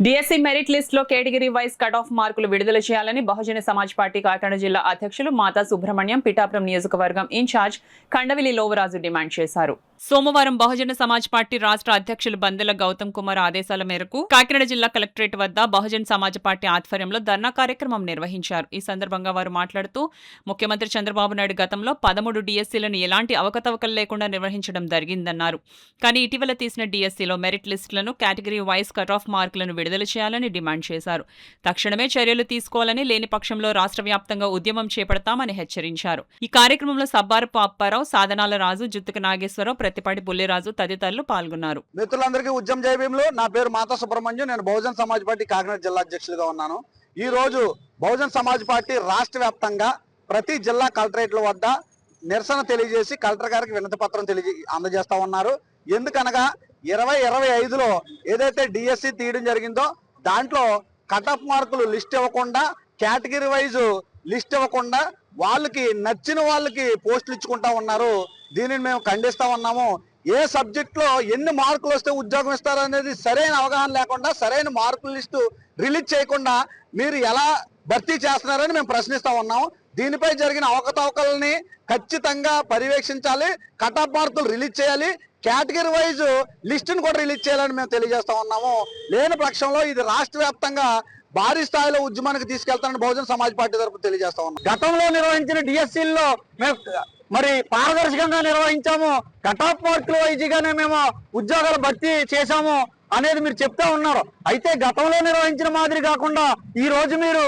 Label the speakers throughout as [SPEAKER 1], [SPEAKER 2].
[SPEAKER 1] DSC merit list లో category wise cut of మార్కులు విడుదల చేయాలని బహుజన సమాజ్ పార్టీ కాకినాడ జిల్లా అధ్యక్షులు మాతా సుబ్రహ్మణ్యం పిఠాపురం నియోజకవర్గం ఇన్ఛార్జ్ కండవిలి లోవరాజు డిమాండ్ చేశారు. సోమవారం బహుజన సమాజ్ పార్టీ రాష్ట్ర అధ్యక్షులు బందెల గౌతమ్ కుమార్ ఆదేశాల మేరకు కాకినాడ జిల్లా కలెక్టరేట్ వద్ద బహుజన సమాజ్ పార్టీ ఆధ్వర్యంలో ధర్నా కార్యక్రమం నిర్వహించారు. ఈ సందర్భంగా వారు మాట్లాడుతూ ముఖ్యమంత్రి చంద్రబాబు నాయుడు గతంలో 13 డిఎస్సీలను ఎలాంటి అవకతవకలు లేకుండా నిర్వహించడం జరిగిందన్నారు. కానీ ఇటీవల తీసిన డిఎస్సీలో మెరిట్ లిస్టులను కేటగిరీ వైజ్ కట్ ఆఫ్ మార్కులను విడుదల చేయాలని డిమాండ్ చేశారు. తక్షణమే చర్యలు తీసుకోవాలని, లేని పక్షంలో రాష్ట్ర వ్యాప్తంగా ఉద్యమం చేపడతామని హెచ్చరించారు. ఈ కార్యక్రమంలో సబ్బారపు అప్పారావు, సాధనాల రాజు, జుత్తుక నాగేశ్వరరావు, ప్రతిపాటి బుల్లిరాజు తదితరులు పాల్గొన్నారు.
[SPEAKER 2] మిత్రులందరికీ ఉద్యమ జయభీములు. నా పేరు మాతా సుబ్రహ్మణ్యం. నేను బహుజన సమాజ్ పార్టీ కాకినాడ జిల్లా అధ్యక్షులుగా ఉన్నాను. ఈ రోజు బహుజన సమాజ్ పార్టీ రాష్ట్ర వ్యాప్తంగా ప్రతి జిల్లా కలెక్టరేట్ల వద్ద నిరసన తెలియజేసి కలెక్టర్ గారికి వినతి పత్రం అందజేస్తా ఉన్నారు. ఎందుకనగా 2025లో ఏదైతే డిఎస్సి తీయడం జరిగిందో దాంట్లో కట్ ఆఫ్ మార్కులు లిస్ట్ ఇవ్వకుండా, కేటగిరీ వైజ్ లిస్ట్ ఇవ్వకుండా వాళ్ళకి నచ్చిన వాళ్ళకి పోస్టులు ఇచ్చుకుంటా ఉన్నారు. దీనిని మేము ఖండిస్తా ఉన్నాము. ఏ సబ్జెక్ట్ లో ఎన్ని మార్కులు వస్తే ఉద్యోగం ఇస్తారు అనేది సరైన అవగాహన లేకుండా, సరైన మార్కుల లిస్టు రిలీజ్ చేయకుండా మీరు ఎలా భర్తీ చేస్తున్నారని మేము ప్రశ్నిస్తా ఉన్నాము. దీనిపై జరిగిన అవకతవకల్ని ఖచ్చితంగా పర్యవేక్షించాలి, కట్ ఆఫ్ మార్కులు రిలీజ్ చేయాలి, కేటగిరీ వైజ్ లిస్టును కూడా రిలీజ్ చేయాలని మేము తెలియజేస్తా ఉన్నాము. లేని పక్షంలో ఇది రాష్ట్ర వ్యాప్తంగా భారీ స్థాయిలో ఉద్యమానికి తీసుకెళ్తానని బహుజన సమాజ్ పార్టీ తరఫున తెలియజేస్తా ఉన్నాం.
[SPEAKER 3] గతంలో నిర్వహించిన డిఎస్సీల్లో మేము మరి పారదర్శకంగా నిర్వహించాము, కట్ ఆఫ్ మార్కుల వైజ్గానే మేము ఉద్యోగాలు భర్తీ చేశాము అనేది మీరు చెప్తా ఉన్నారు. అయితే గతంలో నిర్వహించిన మాదిరి కాకుండా ఈ రోజు మీరు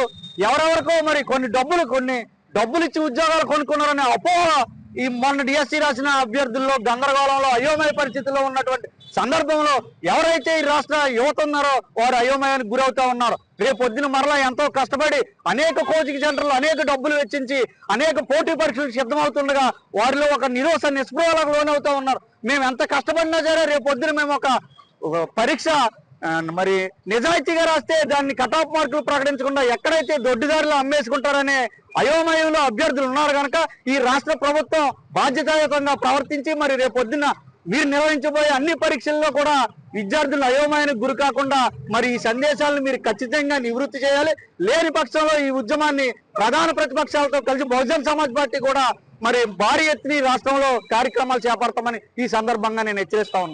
[SPEAKER 3] ఎవరెవరికో మరి కొన్ని డబ్బులు ఇచ్చి ఉద్యోగాలు కొనుక్కున్నారనే అపోహ ఈ మొన్న డిఎస్సీ రాసిన అభ్యర్థుల్లో గందరగోళంలో అయోమయ పరిస్థితుల్లో ఉన్నటువంటి సందర్భంలో ఎవరైతే ఈ రాష్ట్ర యువత ఉన్నారో వారు అయోమయానికి గురవుతా ఉన్నారు. రేపొద్దున మరలా ఎంతో కష్టపడి అనేక కోచింగ్ సెంటర్లు అనేక డబ్బులు వెచ్చించి అనేక పోటీ పరీక్షలకు సిద్ధమవుతుండగా వారిలో ఒక నిస్పృహలకు లోనవుతా ఉన్నారు. మేము ఎంత కష్టపడినా సరే రేపొద్దున మేము ఒక పరీక్ష మరి నిజాయితీగా రాస్తే దాన్ని కట్ ఆఫ్ మార్కులు ప్రకటించకుండా ఎక్కడైతే దొడ్డిదారులు అమ్మేసుకుంటారనే అయోమయంలో అభ్యర్థులు ఉన్నారు కనుక ఈ రాష్ట్ర ప్రభుత్వం బాధ్యతాయుతంగా ప్రవర్తించి మరి రేపొద్దున మీరు నిర్వహించబోయే అన్ని పరీక్షల్లో కూడా విద్యార్థులు అయోమయానికి గురి కాకుండా మరి ఈ సందేశాలను మీరు ఖచ్చితంగా నివృత్తి చేయాలి. లేని పక్షంలో ఈ ఉద్యమాన్ని ప్రధాన ప్రతిపక్షాలతో కలిసి బహుజన సమాజ్ పార్టీ కూడా మరి భారీ ఎత్తున రాష్ట్రంలో కార్యక్రమాలు చేపడతామని ఈ సందర్భంగా నేను హెచ్చరిస్తా ఉన్నాను.